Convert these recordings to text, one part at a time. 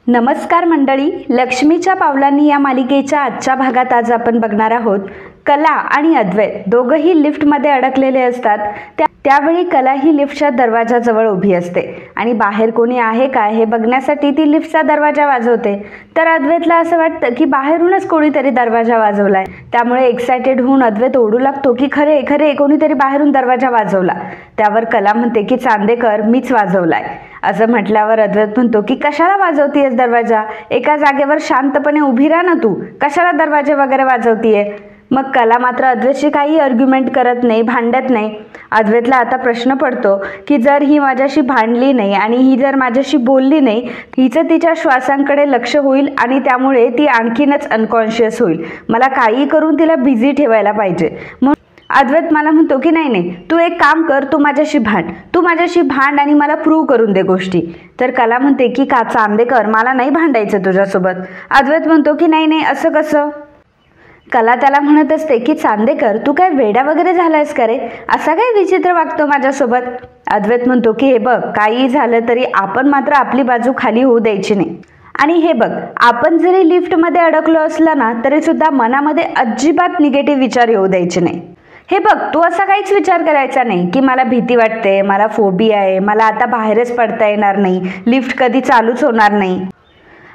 नमस्कार मंडळी, लक्ष्मीच्या पावलांनी या मालिकेच्या आजच्या भागात आज आपण बघणार आहोत. कला आणि अद्वैत दोघंही लिफ्टमध्ये अडकलेले असतात. त्यावेळी कला ही लिफ्टच्या दरवाजाजवळ उभी असते आणि बाहेर कोणी आहे का हे बघण्यासाठी ती लिफ्टचा दरवाजा वाजवते. तर अद्वैतला असं वाटतं की बाहेरूनच कोणीतरी दरवाजा वाजवलाय. त्यामुळे एक्सायटेड होऊन अद्वैत ओढू लागतो की खरे खरे कोणीतरी बाहेरून दरवाजा वाजवला. त्यावर कला म्हणते की चांदेकर, मीच वाजवलाय. असं म्हटल्यावर अद्वैत म्हणतो की कशाला वाजवतीयस दरवाजा, एका जागेवर शांतपणे उभी राहा ना, तू कशाला दरवाजे वगैरे वाजवतीये. मग कला मात्र अद्वैतशी काही आर्ग्युमेंट करत नाही, भांडत नाही. अद्वैतला आता प्रश्न पडतो की जर ही माझ्याशी भांडली नाही आणि ही जर माझ्याशी बोलली नाही, हिचं तिच्या श्वासांकडे लक्ष होईल आणि त्यामुळे ती आणखीनच अनकॉन्शियस होईल. मला काही करून तिला बिझी ठेवायला पाहिजे. मग अद्वैत मला म्हणतो की नाही, तू एक काम कर, तू माझ्याशी भांड आणि मला प्रूव्ह करून दे गोष्टी. तर कला म्हणते की का चांदेकर, मला नाही भांडायचं तुझ्यासोबत. अद्वैत म्हणतो की नाही, असं कसं. कला त्याला म्हणत असते की चांदेकर, तू काय वेडा वगैरे झालायस का रे, असा काय विचित्र वागतो माझ्यासोबत. अद्वैत म्हणतो की हे बघ, काही झालं तरी आपण मात्र आपली बाजू खाली होऊ द्यायची नाही. आणि हे बघ, आपण जरी लिफ्टमध्ये अडकलो असलं ना तरी सुद्धा मनामध्ये अजिबात निगेटिव्ह विचार येऊ द्यायचे नाही. हे बघ, तू असा काहीच विचार करायचा नाही की मला भीती वाटते, मला फोबिया आहे, मला आता बाहेरच पडता येणार नाही, लिफ्ट कधी चालूच होणार नाही.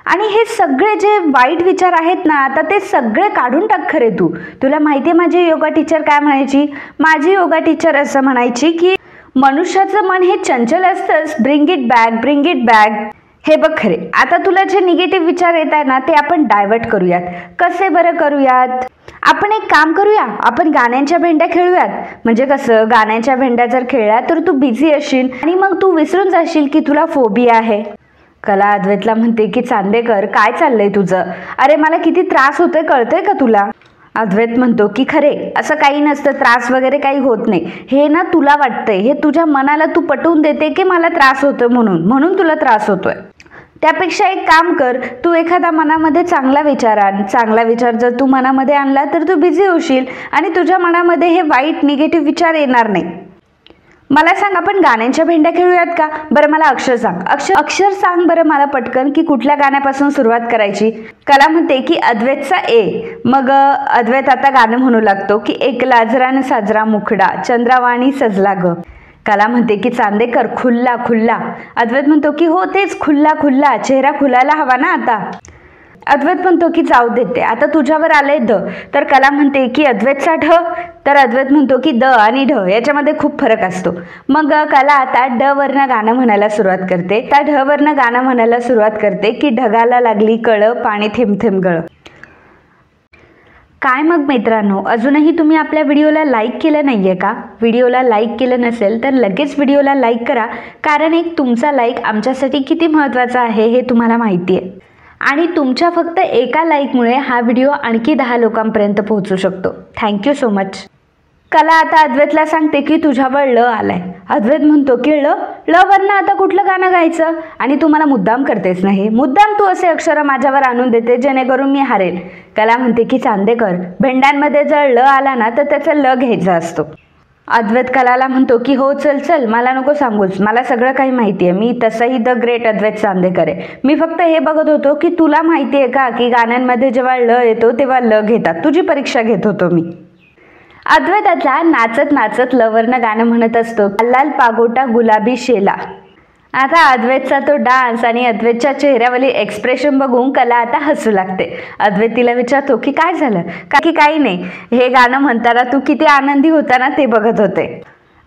आणि हे सगळे जे वाईट विचार आहेत ना, आता ते सगळे काढून टाक. खरे तुला माहिती आहे माझी योगा टीचर काय म्हणायची. माझी योगा टीचर असं म्हणायची की मनुष्याचं मन हे चंचल असतंच, ब्रिंग इट बॅक. हे बघ खरे, आता तुला जे निगेटिव्ह विचार येत आहे ना ते आपण डायव्हर्ट करूयात. कसे बरं करूयात. आपण एक काम करूया, आपण गाण्यांच्या भेंड्या खेळूयात. म्हणजे कसं, गाण्यांच्या भेंड्या जर खेळल्या तर तू बिझी असशील आणि मग तू विसरून जाशील की तुला फोबिया आहे. कला अद्वैतला म्हणते की चांदेकर, काय चाललंय तुझं, अरे मला किती त्रास होतोय कळतंय का तुला. अद्वैत म्हणतो की खरे असं काही नसतं, त्रास वगैरे काही होत नाही. हे ना तुला वाटतंय, हे तुझ्या मनाला तू पटवून देते की मला त्रास होतोय म्हणून तुला त्रास होतोय. त्यापेक्षा एक काम कर, तू एखादा मनामध्ये चांगला विचार जर तू मनामध्ये आणला तर तू बिझी होशील आणि तुझ्या मनामध्ये हे वाईट निगेटिव्ह विचार येणार नाही. मला सांग, आपण गाण्यांच्या भेंड्या खेळूयात का. बरं मला अक्षर सांग बरं मला पटकन की कुठल्या गाण्यापासून सुरुवात करायची. कला म्हणते की अद्वैतचा ए. मग अद्वैत आता गाणं म्हणू लागतो की एक लाजरान साजरा मुखडा, चंद्रावाणी सजला ग. कला म्हणते की चांदेकर, खुल्ला. अद्वैत म्हणतो की हो तेच, खुल्ला, चेहरा खुलायला हवा ना आता. अद्वैत म्हणतो की जाऊ देते, आता तुझ्यावर आलंय द. तर कला म्हणते की अद्वैतचा ढ. तर अद्वैत म्हणतो की द आणि ढ याच्यामध्ये खूप फरक असतो. मग कला आता ड वरनं गाणं म्हणायला सुरुवात करते. त्या ढ वरनं गाणं म्हणायला सुरुवात करते की ढगाला लागली कळ, पाणी थेंब गळ. काय मग मित्रांनो, अजूनही तुम्ही आपल्या व्हिडिओला लाईक केलं नाहीये का. व्हिडिओला लाईक केलं नसेल तर लगेच व्हिडिओला लाईक करा, कारण एक तुमचा लाईक आमच्यासाठी किती महत्त्वाचा आहे हे तुम्हाला माहिती आहे. आणि तुमच्या फक्त एका लाईकमुळे हा व्हिडिओ आणखी 10 लोकांपर्यंत पोहोचू शकतो. Thank you so much. कला आता अद्वैतला सांगते की तुझ्यावर ळ आलाय. अद्वैत म्हणतो की ळ वरनं आता कुठलं गाणं गायचं, आणि तू मला मुद्दाम करतेस नाही, मुद्दाम तू असे अक्षर माझ्यावर आणून देते जेणेकरून मी हारेल. कला म्हणते की चांदेकर, भेंड्यांमध्ये जर ळ आला ना तर त्याचा ल घ्यायचा असतो. अद्वैत कलाला म्हणतो की हो चल, मला नको सांगूच, मला सगळं काही माहिती आहे. मी तसंही द ग्रेट अद्वैत चांदेकर आहे. मी फक्त हे बघत होतो की तुला माहिती आहे का की गाण्यांमध्ये जेव्हा ळ येतो तेव्हा ल घेतात. तुझी परीक्षा घेत होतो मी. अद्वैत आता नाचत ल वरनं गाणं म्हणत असतो, लाल पागोटा गुलाबी शेला. आता अद्वैतचा तो डान्स आणि अद्वैतच्या चेहऱ्यावरील एक्सप्रेशन बघून कला आता हसू लागते. अद्वैत तिला विचारतो की काय झालं. की काही नाही, हे गाणं म्हणताना तू किती आनंदी होता ना ते बघत होते.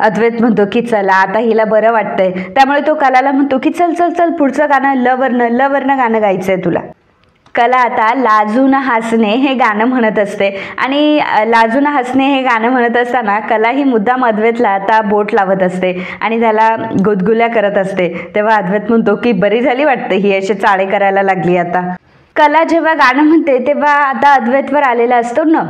अद्वैत म्हणतो की चला आता हिला बरं वाटतंय, त्यामुळे तो कलाला म्हणतो की चल पुढचं गाणं ल वरनं गाणं गायचंय तुला. कला आता लाजून हसणे हे गाणं म्हणत असते आणि लाजून हसणे हे गाणं म्हणत असताना कला ही मुद्दाम अद्वैतला आता बोट लावत असते आणि त्याला गुदगुल्या करत असते. तेव्हा अद्वैत म्हणतो की बरी झाली वाटतं ही असे चाळे करायला लागली आता. कला जेव्हा गाणं म्हणते तेव्हा आता अद्वैतवर आलेला असतो न.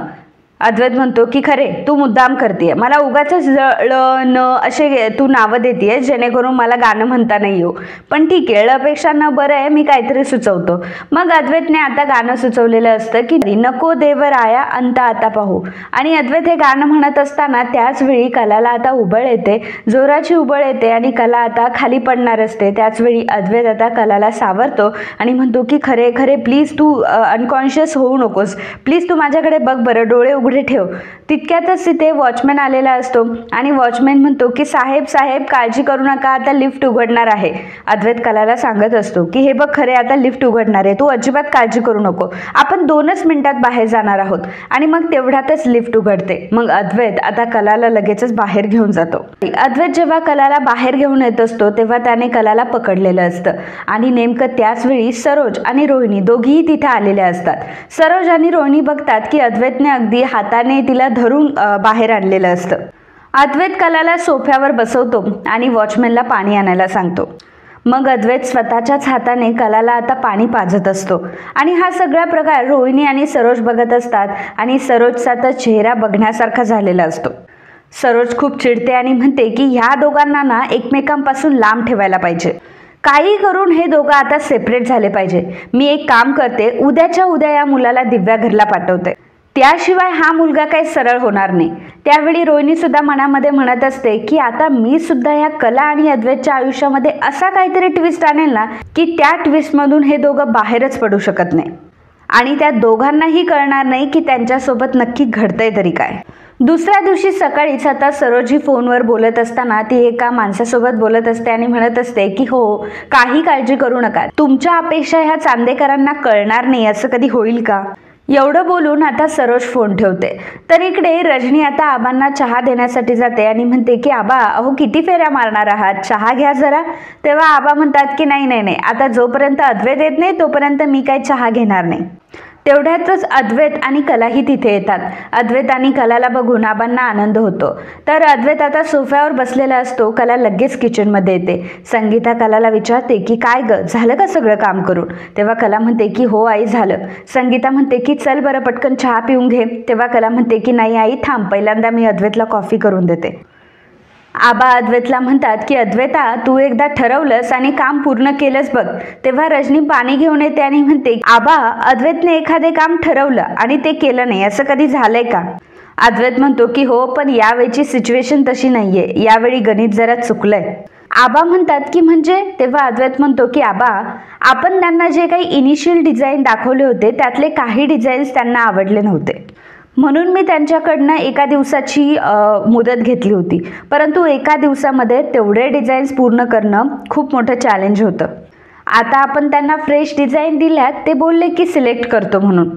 अद्वैत म्हणतो की खरे तू मुद्दाम करतेय, मला उगाच ल न असे तू नावं देतेय जेणेकरून मला गाणं म्हणता नाही येऊ. पण ठीक आहे, ळपेक्षा न बरं आहे, मी काहीतरी सुचवतो. मग अद्वैतने आता गाणं सुचवलेलं असतं की नको देवराया अंत आता पाहू. आणि अद्वैत हे गाणं म्हणत असताना त्याच वेळी कलाला आता उबळ येते, जोराची उबळ येते आणि कला आता खाली पडणार असते. त्याच वेळी अद्वैत आता कलाला सावरतो आणि म्हणतो की खरे खरे प्लीज तू अनकॉन्शियस होऊ नकोस, प्लीज तू माझ्याकडे बघ बरं, डोळे उघडे ठेव. तितक्यातच तिथे वॉचमॅन आलेला असतो आणि वॉचमॅन म्हणतो की साहेब साहेब काळजी करू नका, आता लिफ्ट उघडणार आहे. अद्वैत कलाला सांगत असतो की हे बघ खरे आता लिफ्ट उघडणार आहे, तू अजिबात काळजी करू नको, आपण 2च मिनिटात बाहेर जाणार आहोत. आणि मग तेवढ्यातच लिफ्ट उघडते. मग अद्वैत आता कलाला लगेचच बाहेर घेऊन जातो. अद्वैत जेव्हा कलाला बाहेर घेऊन येत असतो तेव्हा त्याने कलाला पकडलेलं असतं आणि नेमकं त्याच वेळी सरोज आणि रोहिणी दोघीही तिथे आलेल्या असतात. सरोज आणि रोहिणी बघतात की अद्वैतने अगदी हाताने तिला धरून बाहेर आणलेलं असतं. अद्वैत कलाला सोफ्यावर बसवतो आणि वॉचमॅनला पाणी आणायला सांगतो. मग अद्वैत स्वतःच्याच हाताने कलाला आता पाणी पाजत असतो आणि हा सगळा प्रकार रोहिणी आणि सरोज बघत असतात आणि सरोजचा तर चेहरा बघण्यासारखा झालेला असतो. सरोज खूप चिडते आणि म्हणते की ह्या दोघांना ना एकमेकांपासून लांब ठेवायला पाहिजे, काही करून हे दोघं आता सेपरेट झाले पाहिजे. मी एक काम करते, उद्याच्या उद्या या मुलाला दिव्या घरला पाठवते, त्याशिवाय हा मुलगा काही सरळ होणार नाही. त्यावेळी रोहिणी सुद्धा मनामध्ये म्हणत असते की आता मी सुद्धा ह्या कला आणि अद्वैतच्या आयुष्यामध्ये असा काहीतरी ट्विस्ट आणेल ना की त्या ट्विस्टमधून हे दोघं बाहेरच पडू शकत नाही आणि त्या दोघांनाही कळणार नाही की त्यांच्यासोबत नक्की घडतंय तरी काय. दुसऱ्या दिवशी सकाळीच आता सरोजी फोनवर बोलत असताना ती एका माणसासोबत बोलत असते आणि म्हणत असते की हो, काही काळजी करू नका, तुमच्या अपेक्षा ह्या चांदेकरांना कळणार नाही असं कधी होईल का. एवढं बोलून आता सरोज फोन ठेवते. तर इकडे रजनी आता आबांना चहा देण्यासाठी जाते आणि म्हणते की आबा अहो किती फेऱ्या मारणार आहात, चहा घ्या जरा. तेव्हा आबा म्हणतात की नाही नाही नाही, आता जोपर्यंत अद्वैत येत नाही तोपर्यंत मी काही चहा घेणार नाही. तेवढ्यातच अद्वैत आणि कलाही तिथे येतात. अद्वैत आणि कलाला बघून आबांना आनंद होतो. तर अद्वैत आता सोफ्यावर बसलेला असतो. कला लगेच किचनमध्ये येते. संगीता कलाला विचारते की काय ग, झालं का सगळं काम करून. तेव्हा कला म्हणते की हो आई झालं. संगीता म्हणते की चल बरं पटकन चहा पिऊन घे. तेव्हा कला म्हणते की नाही आई थांब, पहिल्यांदा मी अद्वैतला कॉफी करून देते. आबा अद्वैतला म्हणतात की अद्वैता तू एकदा ठरवलंस आणि काम पूर्ण केलंस बघ. तेव्हा रजनी पाणी घेऊन येते आणि म्हणते आबा अद्वैतने एखादे काम ठरवलं आणि ते केलं नाही असं कधी झालंय का. अद्वैत म्हणतो की हो, पण यावेळची सिच्युएशन तशी नाहीये, यावेळी गणित जरा चुकलंय. आबा म्हणतात की म्हणजे. तेव्हा अद्वैत म्हणतो की आबा आपण त्यांना जे काही इनिशियल डिझाईन दाखवले होते त्यातले काही डिझाईन्स त्यांना आवडले नव्हते, म्हणून मी त्यांच्याकडनं एका दिवसाची मुदत घेतली होती. परंतु एका दिवसामध्ये तेवढे डिझाईन्स पूर्ण करणं खूप मोठं चॅलेंज होतं. आता आपण त्यांना फ्रेश डिझाईन दिल्यात, ते बोलले की सिलेक्ट करतो म्हणून,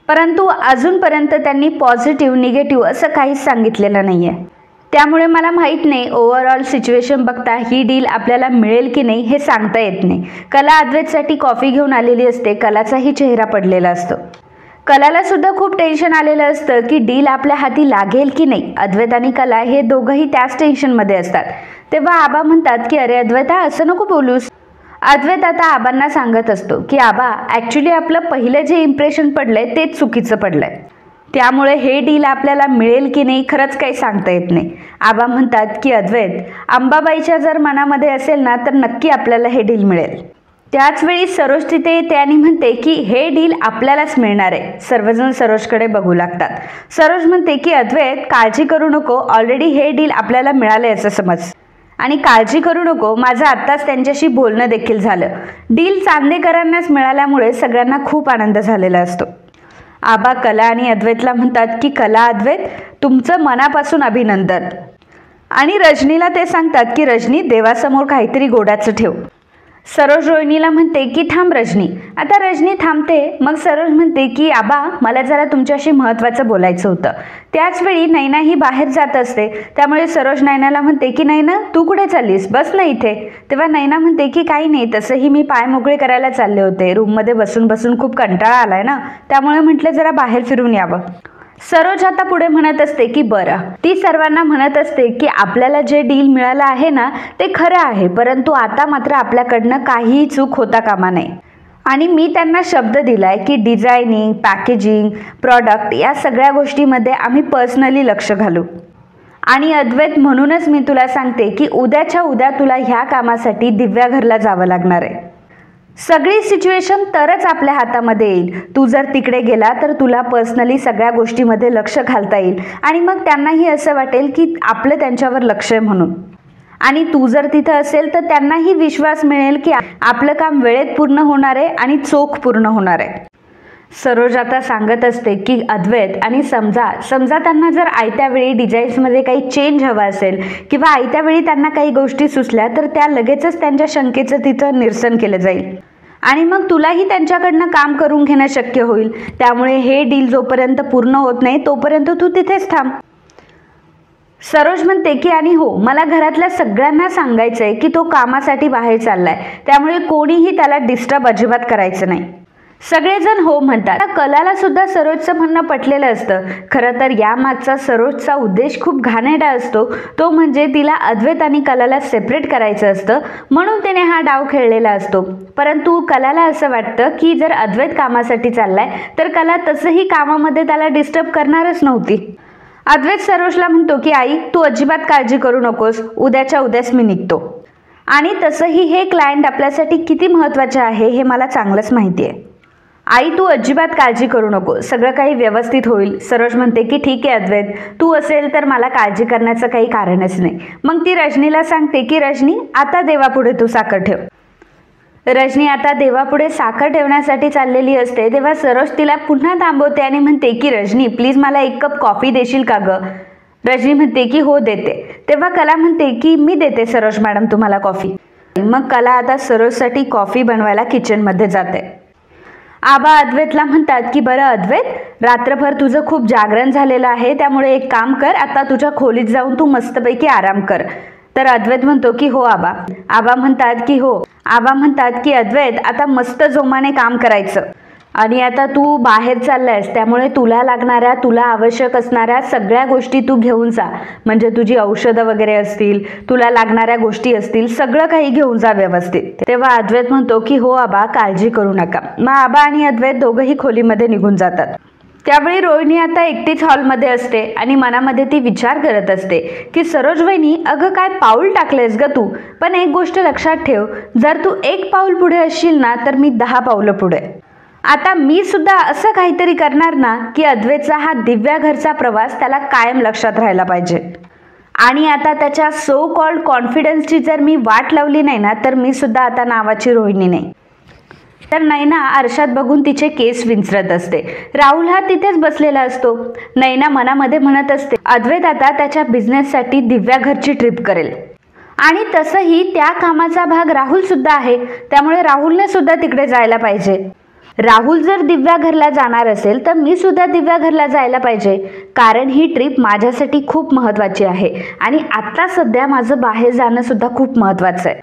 परंतु अजूनपर्यंत त्यांनी पॉझिटिव्ह निगेटिव्ह असं काहीच सांगितलेलं नाही आहे. त्यामुळे मला माहीत नाही ओव्हरऑल सिच्युएशन बघता ही डील आपल्याला मिळेल की नाही हे सांगता येत नाही. कला अद्वैतसाठी कॉफी घेऊन आलेली असते. कलाचाही चेहरा पडलेला असतो. कलाला सुद्धा खूप टेन्शन आलेलं असतं की डील आपल्या हाती लागेल की नाही. अद्वैत आणि कला हे दोघंही त्याच टेन्शनमध्ये असतात. तेव्हा आबा म्हणतात की अरे अद्वैता असं नको बोलूस. अद्वैत आता आबांना सांगत असतो की आबा ॲक्च्युली आपलं पहिलं जे इम्प्रेशन पडलंय तेच चुकीचं पडलंय, त्यामुळे हे डील आपल्याला मिळेल की नाही खरंच काही सांगता येत नाही. आबा म्हणतात की अद्वैत अंबाबाईच्या जर मनामध्ये असेल ना तर नक्की आपल्याला हे डील मिळेल. त्याचवेळी सरोज तिथे येते आणि म्हणते की हे डील आपल्यालाच मिळणार आहे. सर्वजण सरोजकडे बघू लागतात. सरोज म्हणते की अद्वैत काळजी करू नको, ऑलरेडी हे डील आपल्याला मिळालंय असं समज, आणि काळजी करू नको, माझं आत्ताच त्यांच्याशी बोलणं देखील झालं. डील चांदेकरांनाच मिळाल्यामुळे सगळ्यांना खूप आनंद झालेला असतो. आबा कला आणि अद्वैतला म्हणतात की कला अद्वैत तुमचं मनापासून अभिनंदन, आणि रजनीला ते सांगतात की रजनी देवासमोर काहीतरी गोडाचं ठेव. सरोज रोहिणीला म्हणते की थांब रजनी. आता रजनी थांबते. मग सरोज म्हणते की आबा मला जरा तुमच्याशी महत्त्वाचं बोलायचं होतं. त्याचवेळी नैना ही बाहेर जात असते. त्यामुळे सरोज नैनाला म्हणते की नैना तू कुठे चाललीस, बस ना इथे. तेव्हा नैना म्हणते की काही नाही, तसंही मी पाय मोकळे करायला चालले होते, रूममध्ये बसून बसून खूप कंटाळा आलाय ना, त्यामुळे म्हटलं जरा बाहेर फिरून यावं. सरोज आता पुढे म्हणत असते की बरं. ती सर्वांना म्हणत असते की आपल्याला जे डील मिळालं आहे ना ते खरं आहे, परंतु आता मात्र आपल्याकडनं काहीही चूक होता कामा नये. आणि मी त्यांना शब्द दिलाय की डिझायनिंग, पॅकेजिंग, प्रॉडक्ट या सगळ्या गोष्टीमध्ये आम्ही पर्सनली लक्ष घालू. आणि अद्वैत, म्हणूनच मी तुला सांगते की उद्याच्या उद्या तुला ह्या कामासाठी दिव्या घरला जावं लागणार आहे. सगळी सिच्युएशन तरच आपल्या हातामध्ये येईल. तू जर तिकडे गेला तर तुला पर्सनली सगळ्या गोष्टीमध्ये लक्ष घालता येईल आणि मग त्यांनाही असं वाटेल की आपलं त्यांच्यावर लक्ष आहे म्हणून. आणि तू जर तिथं असेल तर त्यांनाही विश्वास मिळेल की आपलं काम वेळेत पूर्ण होणार आहे आणि चोख पूर्ण होणार आहे. सरोज आता सांगत असते की अद्वैत, आणि समजा त्यांना जर आयत्या वेळी डिझाईन्समध्ये काही चेंज हवा असेल किंवा आयत्या वेळी त्यांना काही गोष्टी सुचल्या तर त्या लगेचच त्यांच्या शंकेचं तिथं निरसन केलं जाईल आणि मग तुलाही त्यांच्याकडनं काम करून घेणं शक्य होईल. त्यामुळे हे डील जोपर्यंत पूर्ण होत नाही तोपर्यंत तू तिथेच थांब. सरोज म्हणते की आणि हो, मला घरातल्या सगळ्यांना सांगायचंय की तो कामासाठी बाहेर चाललाय, त्यामुळे कोणीही त्याला डिस्टर्ब अजिबात करायचं नाही. सगळेजण हो म्हणतात. कलाला सुद्धा सरोजचं म्हणणं पटलेलं असतं. खरं तर यामागचा सरोजचा उद्देश खूप घाणेरडा असतो. तो म्हणजे तिला अद्वैत आणि कलाला सेपरेट करायचं असतं, म्हणून तिने हा डाव खेळलेला असतो. परंतु कलाला असं वाटतं की जर अद्वैत कामासाठी चाललाय तर कला तसंही कामामध्ये त्याला डिस्टर्ब करणारच नव्हती. अद्वैत सरोजला म्हणतो की आई, तू अजिबात काळजी करू नकोस, उद्याच्या उद्याच मी निघतो. आणि तसंही हे क्लायंट आपल्यासाठी किती महत्त्वाचे आहे हे मला चांगलंच माहिती आहे. आई, तू अजिबात काळजी करू नको, सगळं काही व्यवस्थित होईल. सरोज म्हणते की ठीक आहे अद्वैत, तू असेल तर मला काळजी करण्याचं काही कारणच नाही. मग ती रजनीला सांगते की रजनी, आता देवापुढे तू साखर ठेव. रजनी आता देवापुढे साखर ठेवण्यासाठी चाललेली असते तेव्हा सरोज तिला पुन्हा थांबवते आणि म्हणते की रजनी, प्लीज मला 1 कप कॉफी देशील का ग? रजनी म्हणते की हो देते. तेव्हा कला म्हणते की मी देते सरोज मॅडम तुम्हाला कॉफी. मग कला आता सरोजसाठी कॉफी बनवायला किचनमध्ये जाते. आबा अद्वैतला म्हणतात की बरं अद्वैत, रात्रभर तुझं खूप जागरण झालेलं आहे, त्यामुळे एक काम कर, आता तुझ्या खोलीत जाऊन तू मस्तपैकी आराम कर. तर अद्वैत म्हणतो की हो आबा. आबा म्हणतात की हो. आबा म्हणतात की अद्वैत, आता मस्त जोमाने काम करायचं आणि आता तू बाहेर चाललायस त्यामुळे तुला लागणाऱ्या, तुला आवश्यक असणाऱ्या सगळ्या गोष्टी तू घेऊन जा. म्हणजे तुझी औषधं वगैरे असतील, तुला लागणाऱ्या गोष्टी असतील, सगळं काही घेऊन जा व्यवस्थित. तेव्हा अद्वैत म्हणतो की हो आबा, काळजी करू नका. मग आबा आणि अद्वैत दोघंही खोलीमध्ये निघून जातात. त्यावेळी रोहिणी आता एकटीच हॉलमध्ये असते आणि मनामध्ये ती विचार करत असते की सरोज वहिनी, अगं काय पाऊल टाकलेस ग तू. पण एक गोष्ट लक्षात ठेव, जर तू 1 पाऊल पुढे असशील ना तर मी 10 पावलं पुढे. आता मी सुद्धा असं काहीतरी करणार ना की अद्वैतचा हा दिव्या घरचा प्रवास त्याला कायम लक्षात राहायला पाहिजे. आणि आता त्याच्या सो कॉल्ड कॉन्फिडन्सची जर मी वाट लावली नाही ना तर मी सुद्धा आता नावाची रोहिणी नाही. तर नैना आरशात बघून तिचे केस विंचरत असते. राहुल हा तिथेच बसलेला असतो. नैना मनामध्ये म्हणत असते अद्वैत आता त्याच्या बिझनेससाठी दिव्या घरची ट्रिप करेल आणि तसंही त्या कामाचा भाग राहुल सुद्धा आहे, त्यामुळे राहुलने सुद्धा तिकडे जायला पाहिजे. राहुल जर दिव्या घरला जाणार असेल तर मी सुद्धा दिव्या घरला जायला पाहिजे, कारण ही ट्रिप माझ्यासाठी खूप महत्त्वाची आहे आणि आत्ता सध्या माझं बाहेर जाणं सुद्धा खूप महत्त्वाचं आहे.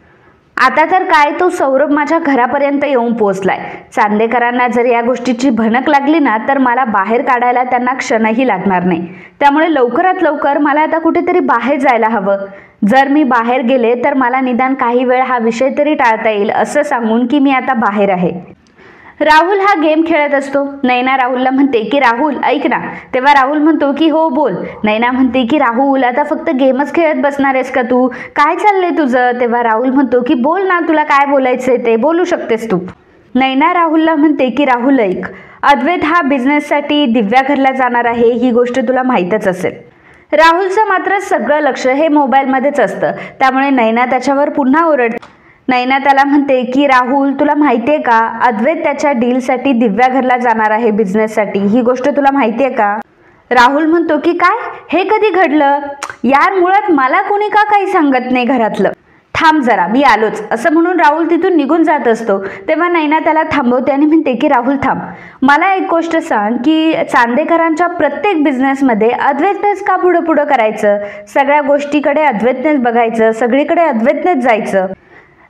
आता तर काय, तो सौरभ माझ्या घरापर्यंत येऊन पोहोचलाय. चांदेकरांना जर या गोष्टीची भनक लागली ना तर मला बाहेर काढायला त्यांना क्षणही लागणार नाही. त्यामुळे लवकरात लवकर मला आता कुठेतरी बाहेर जायला हवं. जर मी बाहेर गेले तर मला निदान काही वेळ हा विषय तरी टाळता येईल असं सांगून की मी आता बाहेर आहे. राहुल हा गेम खेळत असतो. नैना राहुलला म्हणते की राहुल ऐक ना. तेव्हा राहुल म्हणतो की हो बोल. नैना म्हणते की राहुल, आता फक्त गेमच खेळत बसणार आहेस का तू? काय चाललंय तुझं? तेव्हा राहुल म्हणतो की बोल ना, तुला काय बोलायचंय ते बोलू शकतेस तू. नैना राहुलला म्हणते की राहुल ऐक, अद्वैत हा बिझनेससाठी दिव्या घरला जाणार आहे ही गोष्ट तुला माहीतच असेल. राहुलचं मात्र सगळं लक्ष हे मोबाईलमध्येच असतं, त्यामुळे नैना त्याच्यावर पुन्हा ओरडते. नैना त्याला म्हणते की राहुल, तुला माहितीये का अद्वैत त्याच्या डीलसाठी दिव्या घरला जाणार आहे बिझनेससाठी, ही गोष्ट तुला माहितीये का? राहुल म्हणतो की काय, हे कधी घडलं यार? मुळात मला कोणी का काही सांगत नाही घरातलं. थांब जरा, मी आलोच असं म्हणून राहुल तिथून निघून जात असतो. तेव्हा नैना त्याला थांबवते आणि म्हणते की राहुल थांब, मला एक गोष्ट सांग की चांदेकरांच्या प्रत्येक बिझनेसमध्ये अद्वैतनेच का पुढं पुढं करायचं? सगळ्या गोष्टीकडे अद्वैतनेच बघायचं, सगळीकडे अद्वैतनेच जायचं.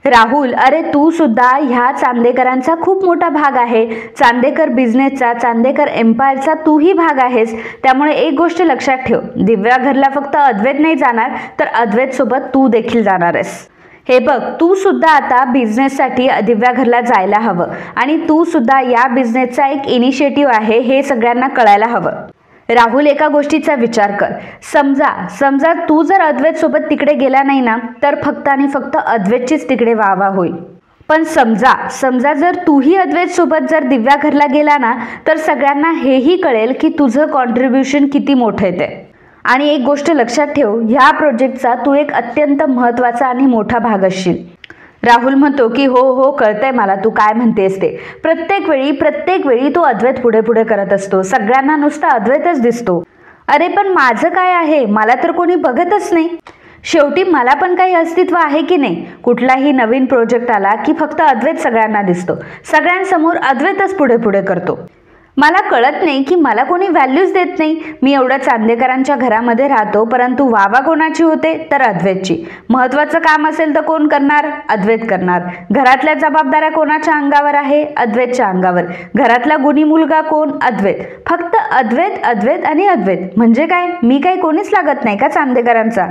राहुल, अरे तू सुद्धा ह्या चांदेकरांचा खूप मोठा भाग आहे. चांदेकर बिझनेसचा, चांदेकर एम्पायरचा तूही भाग आहेस. त्यामुळे एक गोष्ट लक्षात ठेव, दिव्या घरला फक्त अद्वैत नाही जाणार तर अद्वैत सोबत तू देखील जाणार आहेस. हे बघ, तू सुद्धा आता बिझनेससाठी दिव्या घरला जायला हवं आणि तू सुद्धा या बिझनेसचा एक इनिशिएटिव्ह आहे हे सगळ्यांना कळायला हवं. राहुल, एका गोष्टीचा विचार कर. समजा तू जर अद्वैत सोबत तिकडे गेला नाही ना तर फक्त आणि फक्त अद्वैतचीच तिकडे वाहवा होईल. पण समजा जर तूही अद्वैत सोबत जर दिव्या घरला गेला ना तर सगळ्यांना हेही कळेल की तुझं कॉन्ट्रीब्युशन किती मोठं आहे ते. आणि एक गोष्ट लक्षात ठेव, ह्या प्रोजेक्टचा तू एक अत्यंत महत्त्वाचा आणि मोठा भाग असशील. राहुल म्हणतो की हो कळतंय मला तू काय म्हणतेस ते. प्रत्येक वेळी तो अद्वैत पुढे करत असतो. सगळ्यांना नुसता अद्वैतच दिसतो. अरे पण माझं काय आहे, मला तर कोणी बघतच नाही. शेवटी मला पण काही अस्तित्व आहे की नाही. कुठलाही नवीन प्रोजेक्ट आला की फक्त अद्वैत सगळ्यांना दिसतो. सगळ्यांसमोर अद्वैतच पुढे करतो. मला कळत नाही की मला कोणी व्हॅल्यूज देत नाही. मी एवढं चांदेकरांच्या घरामध्ये राहतो परंतु वावा कोणाची होते तर अद्वैतची. महत्त्वाचं काम असेल तर कोण करणार? अद्वैत करणार. घरातल्या जबाबदाऱ्या कोणाच्या अंगावर आहे? अद्वैतच्या अंगावर. घरातला गुणी मुलगा कोण? अद्वैत. फक्त अद्वैत आणि अद्वैत. म्हणजे काय, मी काही कोणीच लागत नाही का चांदेकरांचा?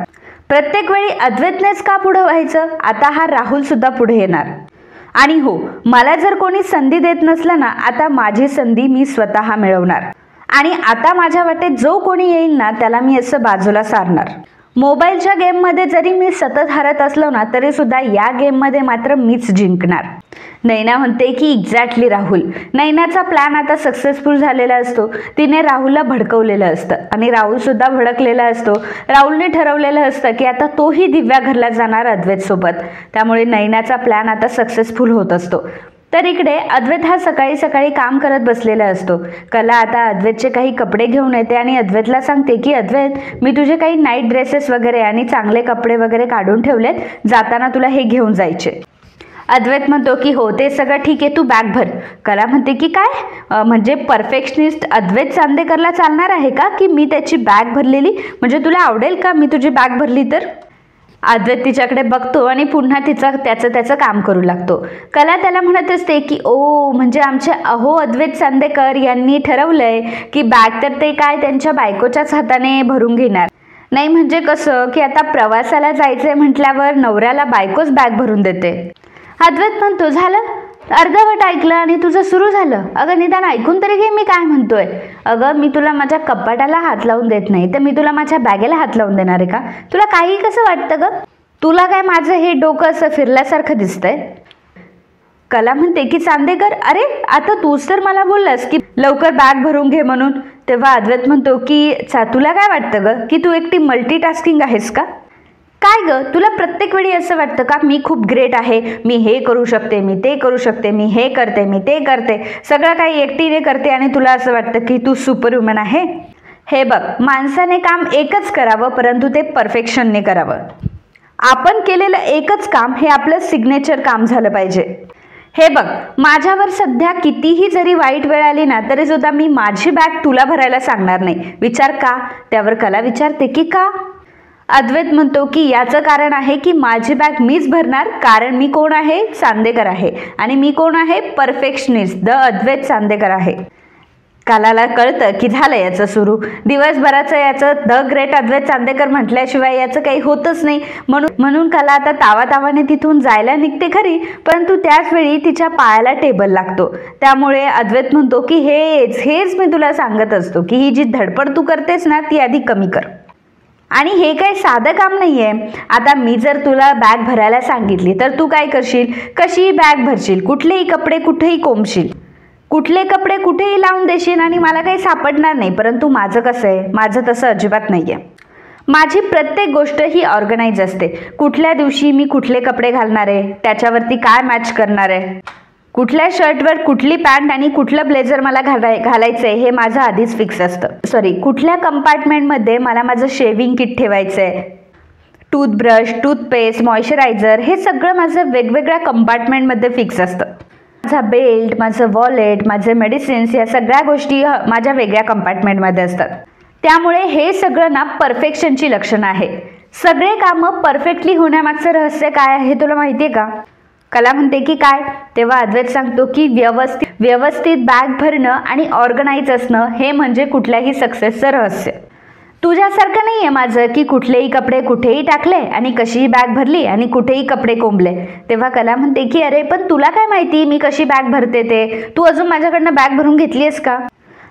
प्रत्येक वेळी अद्वैतनेच का पुढे व्हायचं? आता हा राहुल सुद्धा पुढे येणार. आणि हो, मला जर कोणी संधी देत नसलं ना, आता माझी संधी मी स्वतः मिळवणार. आणि आता माझ्या वाटेत जो कोणी येईल ना त्याला मी असं बाजूला सारणार. मोबाईलच्या गेममध्ये जरी मी सतत हरत असलो ना तरी सुद्धा या गेममध्ये मात्र मीच जिंकणार. नैना म्हणते की एक्झॅक्टली राहुल. नैनाचा प्लॅन आता सक्सेसफुल झालेला असतो. तिने राहुलला भडकवलेलं असतं आणि राहुल सुद्धा भडकलेला असतो. राहुलने ठरवलेलं असतं की आता तोही दिव्या घरला जाणार अद्वैत सोबत. त्यामुळे नैनाचा प्लॅन आता सक्सेसफुल होत असतो. तर इकडे अद्वैत हा सकाळी काम करत बसलेला असतो. कला आता अद्वैतचे काही कपडे घेऊन येते आणि अद्वैतला सांगते की अद्वैत, मी तुझे काही नाईट ड्रेसेस वगैरे आणि चांगले कपडे वगैरे काढून ठेवलेत, जाताना तुला हे घेऊन जायचे. अद्वैत म्हणतो की हो ते सगळं ठीक आहे, तू बॅग भर. कला म्हणते की काय, म्हणजे परफेक्शनिस्ट अद्वैत चांदेकरला चालणार आहे का की मी त्याची बॅग भरलेली? म्हणजे तुला आवडेल का मी तुझी बॅग भरली तर? अद्वैत तिच्याकडे बघतो आणि पुन्हा त्याचं काम करू लागतो. कला त्याला म्हणत असते की म्हणजे आमचे अद्वैत चांदेकर यांनी ठरवलंय की बॅग तर ते काय त्यांच्या बायकोच्याच हाताने भरून घेणार नाही. म्हणजे कसं की आता प्रवासाला जायचंय म्हटल्यावर नवऱ्याला बायकोच बॅग भरून देते. अद्वैत म्हणतो, झालं अर्धवट ऐकलं आणि तुझं सुरू झालं. अगं निदान ऐकून तरी घे मी काय म्हणतोय. अगं मी तुला माझ्या कपाटाला हात लावून देत नाही तर मी तुला माझ्या बॅगेला हात लावून देणार आहे का? तुला काही कसं वाटतं ग? तुला काय माझं हे डोकं असं फिरल्यासारखं दिसतंय? कला म्हणते की चांदेकर, अरे आता तूच तर मला बोललास की लवकर बॅग भरून घे म्हणून. तेव्हा अद्वैत म्हणतो की तुला काय वाटतं ग की तू एकटी मल्टीटास्किंग आहेस का? काय ग, तुला प्रत्येक वेळी असं वाटतं का मी खूप ग्रेट आहे, मी हे करू शकते, मी ते करू शकते, मी हे करते, मी ते करते, सगळं काही एकटीने करते आणि तुला असं वाटतं की तू सुपरवुमन आहे? हे बघ, माणसाने काम एकच करावं परंतु ते परफेक्शनने करावं. आपण केलेलं एकच काम हे आपलं सिग्नेचर काम झालं पाहिजे. हे बघ, माझ्यावर सध्या कितीही जरी वाईट वेळ आली ना तरी सुद्धा मी माझी बॅग तुला भरायला सांगणार नाही. विचार का? त्यावर कला विचारते की का? अद्वैत म्हणतो की याचं कारण आहे की माझी बॅग मीच भरणार, कारण मी कोण आहे? चांदेकर आहे. आणि मी कोण आहे? परफेक्शनिस्ट द अद्वैत चांदेकर आहे. कलाला कळतं की झालं याचं सुरू. दिवसभराचं याचं द ग्रेट अद्वैत चांदेकर म्हटल्याशिवाय याचं काही होतच नाही. म्हणून कला आता तावातावाने तिथून जायला निघते खरी, परंतु त्याच वेळी तिच्या पायाला टेबल लागतो. त्यामुळे अद्वैत म्हणतो की हेच मी तुला सांगत असतो की ही जी धडपड तू करतेस ना ती आधी कमी कर. आणि हे काही साधं काम नाहीये. आता मी जर तुला बॅग भरायला सांगितली तर तू काय करशील? कशीही बॅग भरशील, कुठलेही कपडे कुठेही कोंबशील, कुठले कपडे कुठेही लावून देशील आणि मला काही सापडणार नाही. परंतु माझं कसं आहे? माझं तसं अजिबात नाहीये. माझी प्रत्येक गोष्ट ही ऑर्गनाइज असते. कुठल्या दिवशी मी कुठले कपडे घालणार आहे, त्याच्यावरती काय मॅच करणार आहे, कुठल्या शर्टवर कुठली पॅन्ट आणि कुठलं ब्लेझर मला घालायचंय हे माझं आधीच फिक्स असतं. कुठल्या कंपार्टमेंटमध्ये मला माझं शेविंग किट ठेवायचंय, टूथब्रश, टूथपेस्ट, मॉइश्चरायझर हे सगळं माझं वेगवेगळ्या कंपार्टमेंटमध्ये फिक्स असतं. माझा बेल्ट, माझं वॉलेट, माझे मेडिसिन्स या सगळ्या गोष्टी माझ्या वेगळ्या कंपार्टमेंटमध्ये असतात. त्यामुळे हे सगळं ना परफेक्शनची लक्षणं आहे. सगळे कामं परफेक्टली होण्यामागचं रहस्य काय आहे तुला माहिती आहे का? कला म्हणते की काय? तेव्हा अद्वैत सांगतो की व्यवस्थित बॅग भरणं आणि ऑर्गनाइज असणं हे म्हणजे कुठल्याही सक्सेसचं रहस्य. तुझ्यासारखं नाही आहे माझं की कुठलेही कपडे कुठेही टाकले आणि कशीही बॅग भरली आणि कुठेही कपडे कोंबले. तेव्हा कला म्हणते की अरे पण तुला काय माहिती मी कशी बॅग भरते ते, तू अजून माझ्याकडनं बॅग भरून घेतली आहेस का?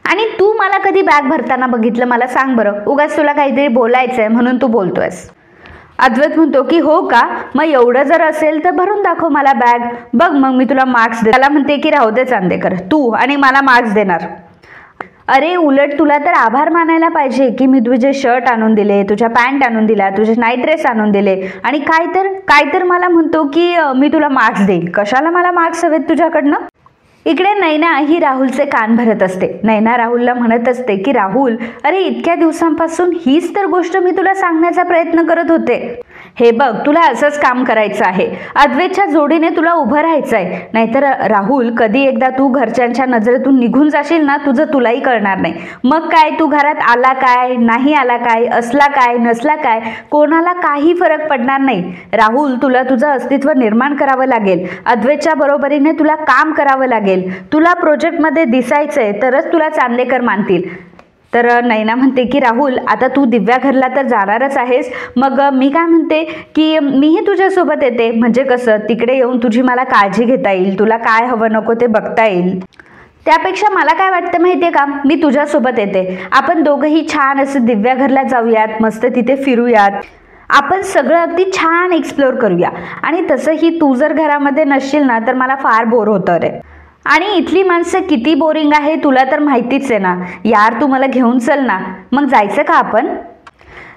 आणि तू मला कधी बॅग भरताना बघितलं मला सांग बरं, उगाच तुला काहीतरी बोलायचं आहे म्हणून तू बोलतोयस. अद्वैत म्हणतो की हो का, मग एवढं जर असेल तर भरून दाखव मला बॅग, बघ मग मी तुला मार्क्स दे. त्याला म्हणते की राहू दे चांदेकर, तू आणि मला मार्क्स देणार. अरे उलट तुला तर आभार मानायला पाहिजे की मी तुझे शर्ट आणून दिले, तुझ्या पॅन्ट आणून दिला, तुझे नाईट ड्रेस आणून दिले आणि काय तर मला म्हणतो की मी तुला मार्क्स देईल. कशाला मला मार्क्स हवेत तुझ्याकडनं? इकडे नैना ही राहुलचे कान भरत असते. नैना राहुलला म्हणत असते की राहुल, अरे इतक्या दिवसांपासून हीच तर गोष्ट मी तुला सांगण्याचा प्रयत्न करत होते. हे बघ तुला असंच काम करायचं आहे, अद्वैतच्या जोडीने तुला उभं राहायचं आहे, नाहीतर राहुल कधी एकदा तू घरच्यांच्या नजरेतून निघून जाशील ना, तुलाही कळणार नाही. मग काय तू घरात आला काय, नाही आला काय, असला काय, नसला काय, कोणाला काही फरक पडणार नाही. राहुल तुला तुझं अस्तित्व निर्माण करावं लागेल, अद्वैतच्या बरोबरीने तुला काम करावं लागेल, तुला प्रोजेक्टमध्ये दिसायचंय तरच तुला चांदेकर मानतील. तर नैना म्हणते की राहुल आता तू दिव्याघरला तर जाणारच आहेस, मग मी काय म्हणते की मीही तुझ्यासोबत येते, म्हणजे कसं तिकडे येऊन तुझी मला काळजी घेता येईल, तुला काय हवं नको ते बघता येईल. त्यापेक्षा मला काय वाटतं माहिती आहे का, मी तुझ्यासोबत येते, आपण दोघंही छान असं दिव्याघरला जाऊयात, मस्त तिथे फिरूयात, आपण सगळं अगदी छान एक्सप्लोअर करूया. आणि तसंही तू जर घरामध्ये नसशील ना तर मला फार बोर होतं रे, आणि इथली माणसं किती बोरिंग आहे तुला तर माहितीच आहे ना यार, तू मला घेऊन चल ना, मग जायचं का आपण?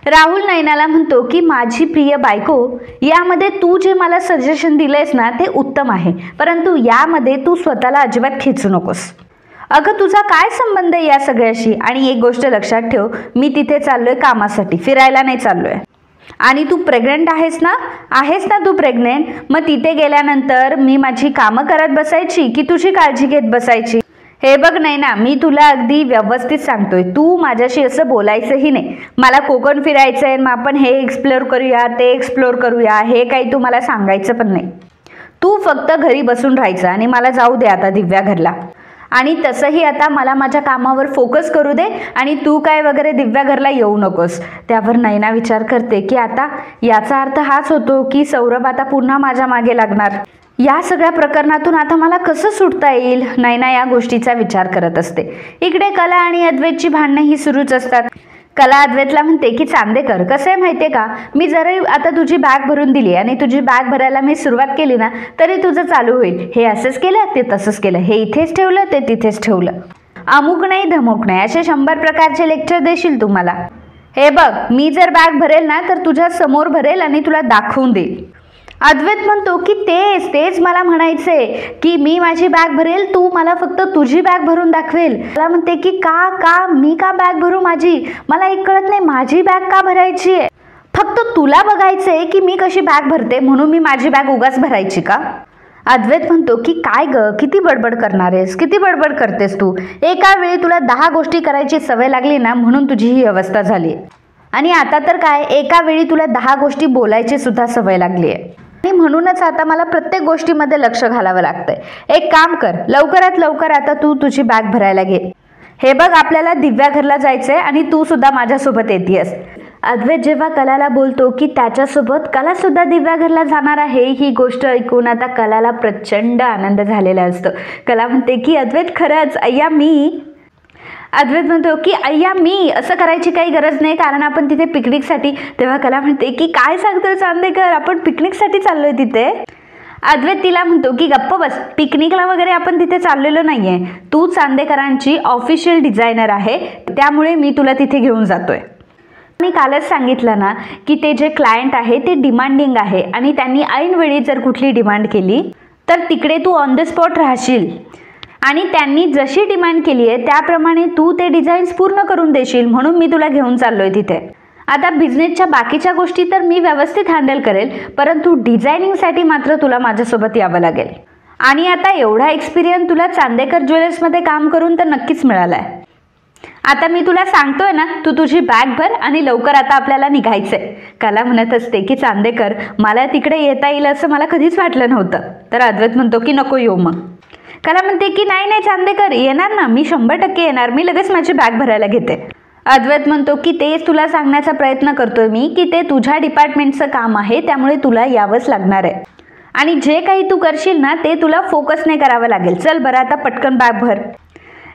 राहुल नैनाला म्हणतो की माझी प्रिय बायको, यामध्ये तू जे मला सजेशन दिलंयस ना ते उत्तम आहे, परंतु यामध्ये तू स्वतःला अजिबात खेचू नकोस. अगं तुझा काय संबंध आहे या सगळ्याशी? आणि एक गोष्ट लक्षात ठेव, मी तिथे चाललोय कामासाठी, फिरायला नाही चाललोय. आणि तू प्रेग्नंट आहेस ना तू प्रेग्नेंट, मग तिथे गेल्यानंतर मी माझी कामं करत बसायची की तुझी काळजी घेत बसायची? हे बघ नाही ना, मी तुला अगदी व्यवस्थित सांगतोय, तू माझ्याशी असं बोलायचंही नाही. मला कोकण फिरायचं आहे, मग आपण हे एक्सप्लोअर करूया, ते एक्सप्लोअर करूया, हे काही तू मला सांगायचं पण नाही. तू फक्त घरी बसून राहायचं आणि मला जाऊ दे आता दिव्याघरला. आणि तसंही आता मला माझ्या कामावर फोकस करू दे आणि तू काय वगैरे दिव्याघरला येऊ नकोस. त्यावर नैना विचार करते की आता याचा अर्थ हाच होतो की सौरभ आता पुन्हा माझ्या मागे लागणार. या सगळ्या प्रकरणातून आता मला कसं सुटता येईल? नैना या गोष्टीचा विचार करत असते. इकडे कला आणि अद्वैतची भांडणं ही सुरूच असतात. कला अद्वैतला म्हणते की चांदेकर, कसं आहे माहिती आहे का, मी जरी आता तुझी बॅग भरून दिली आणि तुझी बॅग भरायला मी सुरुवात केली ना तरी तुझं चालू होईल, हे असंच केलं ते तसंच केलं, हे इथेच ठेवलं ते तिथेच ठेवलं, अमुक नाही धमुक नाही, असे 100 प्रकारचे लेक्चर देशील तू मला. हे बघ मी जर बॅग भरेल ना तर तुझ्या समोर भरेल आणि तुला दाखवून देईल. अद्वैत म्हणतो की तेच मला म्हणायचंय की मी माझी बॅग भरेल, तू मला फक्त तुझी बॅग भरून दाखवेल. मला म्हणते की का मी का बॅग भरू माझी, मला एक कळत नाही, माझी बॅग का भरायची आहे? फक्त तुला बघायचंय की मी कशी बॅग भरते म्हणून मी माझी बॅग उगाच भरायची का? अद्वैत म्हणतो की काय ग, किती बडबड करणार आहेस, किती बडबड करतेस तू, एका वेळी तुला 10 गोष्टी करायची सवय लागली ना म्हणून तुझी ही अवस्था झाली. आणि आता तर काय, एका वेळी तुला 10 गोष्टी बोलायची सुद्धा सवय लागली आहे आणि म्हणूनच आता मला प्रत्येक गोष्टीमध्ये लक्ष घालावं लागतंय. एक काम कर, लवकरात लवकर आता तू तुझी बॅग भरायला घे. हे बघ आपल्याला दिव्याघरला जायचंय आणि तू सुद्धा माझ्यासोबत येतेस. अद्वैत जेव्हा कलाला बोलतो की त्याच्यासोबत कला सुद्धा दिव्याघरला जाणार आहे, ही गोष्ट ऐकून आता कलाला प्रचंड आनंद झालेला असतो. कला म्हणते की अद्वैत खरंच, अय्या मी. अद्वैत म्हणतो की अय्या मी, असं करायची काही गरज नाही कारण आपण तिथे पिकनिकसाठी. तेव्हा कला म्हणते की काय सांगतोय चांदेकर, आपण पिकनिकसाठी चाललोय तिथे? अद्वैत तिला म्हणतो की गप्प बस, पिकनिकला वगैरे आपण तिथे चाललेलो नाहीये, तू चांदेकरांची ऑफिशियल डिझायनर आहे त्यामुळे मी तुला तिथे घेऊन जातोय. मी कालच सांगितलं ना की ते जे क्लायंट आहे ते डिमांडिंग आहे आणि त्यांनी ऐनवेळी जर कुठली डिमांड केली तर तिकडे तू ऑन द स्पॉट राहशील आणि त्यांनी जशी डिमांड केली आहे त्याप्रमाणे तू ते डिझाईन्स पूर्ण करून देशील, म्हणून मी तुला घेऊन चाललोय तिथे. आता बिझनेसच्या बाकीच्या गोष्टी तर मी व्यवस्थित हँडल करेल, परंतु डिझायनिंगसाठी मात्र तुला माझ्यासोबत यावं लागेल. आणि आता एवढा एक्सपिरियन्स तुला चांदेकर ज्वेलर्समध्ये काम करून तर नक्कीच मिळाला आहे. आता मी तुला सांगतोय ना, तू तुझी बॅग भर आणि लवकर आता आपल्याला निघायचंय. कला म्हणत असते की चांदेकर, मला तिकडे येता येईल असं मला कधीच वाटलं नव्हतं. तर अद्वैत म्हणतो की नको येऊ मग. कला म्हणते की नाही चांदेकर, येणार ना मी, 100% येणार, मी लगेच माझी बॅग भरायला घेते. अद्वैत म्हणतो की तेच तुला सांगण्याचा प्रयत्न करतोय मी की ते तुझ्या डिपार्टमेंटचं काम आहे, त्यामुळे तुला यावंच लागणार आहे आणि जे काही तू करशील ना ते तुला फोकसने करावं लागेल. चल बरं आता पटकन बॅग भर.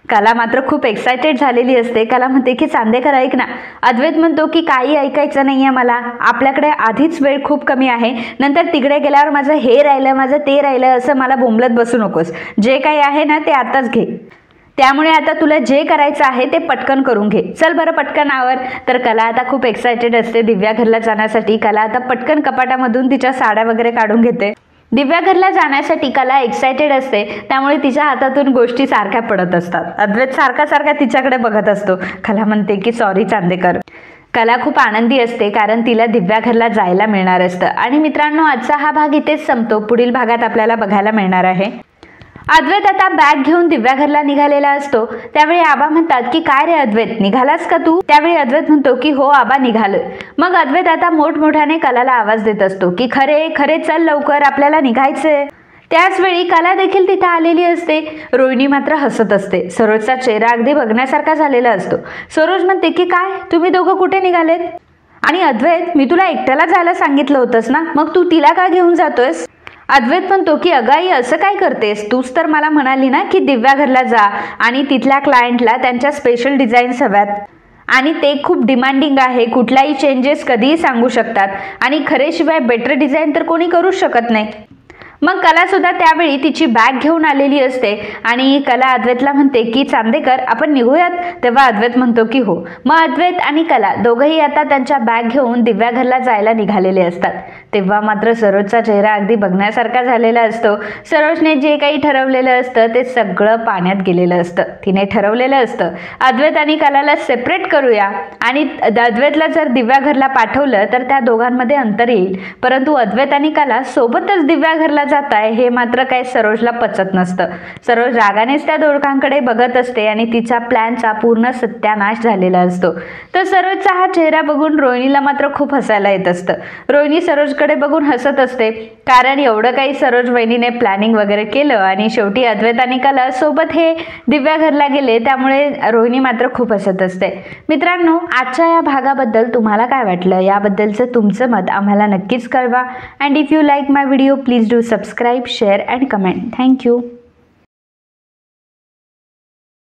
कला मात्र खूप एक्सायटेड झालेली असते. कला म्हणते की चांदेकर ऐक ना. अद्वैत म्हणतो की काही ऐकायचं नाही आहे मला, आपल्याकडे आधीच वेळ खूप कमी आहे, नंतर तिकडे गेल्यावर माझं हे राहिलं माझं ते राहिलं असं मला बोंबलत बसू नकोस. जे काही आहे ना ते आताच घे, त्यामुळे आता तुला जे करायचं आहे ते पटकन करून घे. चल बरं पटकन आवर. तर कला आता खूप एक्सायटेड असते दिव्या घरला जाण्यासाठी. कला आता पटकन कपाटामधून तिच्या साड्या वगैरे काढून घेते. दिव्या घरला जाण्यासाठी कला एक्सायटेड असते, त्यामुळे तिच्या हातातून गोष्टी सारख्या पडत असतात. अद्वैत सारखा तिच्याकडे बघत असतो. कला म्हणते की सॉरी चांदेकर. कला खूप आनंदी असते कारण तिला दिव्या घरला जायला मिळणार असतं. आणि मित्रांनो, आजचा हा भाग इथेच संपतो. पुढील भागात आपल्याला बघायला मिळणार आहे. अद्वैत आता बॅग घेऊन दिव्या घरला निघालेला असतो. त्यावेळी आबा म्हणतात की काय रे अद्वैत, निघालास का तू? त्यावेळी अद्वैत म्हणतो की हो आबा निघालोय. मग अद्वैत आता मोठमोठ्याने कलाला आवाज देत असतो की खरे चल लवकर, आपल्याला निघायचंय. त्याच वेळी कला देखील तिथे आलेली असते. रोहिणी मात्र हसत असते. सरोजचा चेहरा अगदी बघण्यासारखा झालेला असतो. सरोज म्हणते की काय तुम्ही दोघं कुठे निघालेत? आणि अद्वैत, मी तुला एकट्याला जायला सांगितलं होतंस ना, मग तू तिला का घेऊन जातोयस? अद्वैत म्हणतो की अगं आई असं काय करतेस, तूच तर मला म्हणाली ना की दिव्या घरला जा आणि तिथल्या क्लायंटला त्यांच्या स्पेशल डिझाईन्स हव्यात आणि ते खूप डिमांडिंग आहे, कुठलाही चेंजेस कधीही सांगू शकतात आणि खरेशिवाय बेटर डिझाईन तर कोणी करूच शकत नाही. मग कला सुद्धा त्यावेळी तिची बॅग घेऊन आलेली असते आणि कला अद्वैतला म्हणते की चांदेकर आपण निघूयात. तेव्हा अद्वैत म्हणतो की हो. मग अद्वैत आणि कला दोघंही आता त्यांच्या बॅग घेऊन दिव्या घरला जायला निघालेले असतात. तेव्हा मात्र सरोजचा चेहरा अगदी बघण्यासारखा झालेला असतो. सरोजने जे काही ठरवलेलं असतं ते सगळं पाण्यात गेलेलं असतं. तिने ठरवलेलं असतं अद्वैत आणि कलाला सेपरेट करूया आणि अद्वैतला जर दिव्या घरला पाठवलं तर त्या दोघांमध्ये अंतर येईल, परंतु अद्वैत आणि कला सोबतच दिव्या घरला जात आहे हे मात्र काही सरोजला पचत नसतं. सरोज रागानेच त्या दोघांकडे बघत असते आणि तिच्या प्लॅनचा पूर्ण सत्यानाश झालेला असतो. तर सरोजचा हा चेहरा बघून रोहिणीला मात्र खूप हसायला येत असतं. रोहिणी सरोजकडे बघून हसत असते कारण एवढं काही सरोज वहिनीने प्लॅनिंग वगैरे केलं आणि शेवटी अद्वैत आणि कला सोबत हे दिव्या घरला गेले, त्यामुळे रोहिणी मात्र खूप हसत असते. मित्रांनो, आजच्या या भागाबद्दल तुम्हाला काय वाटलं याबद्दलचं तुमचं मत आम्हाला नक्कीच कळवा. And if you like my video please do subscribe, share and comment. Thank you.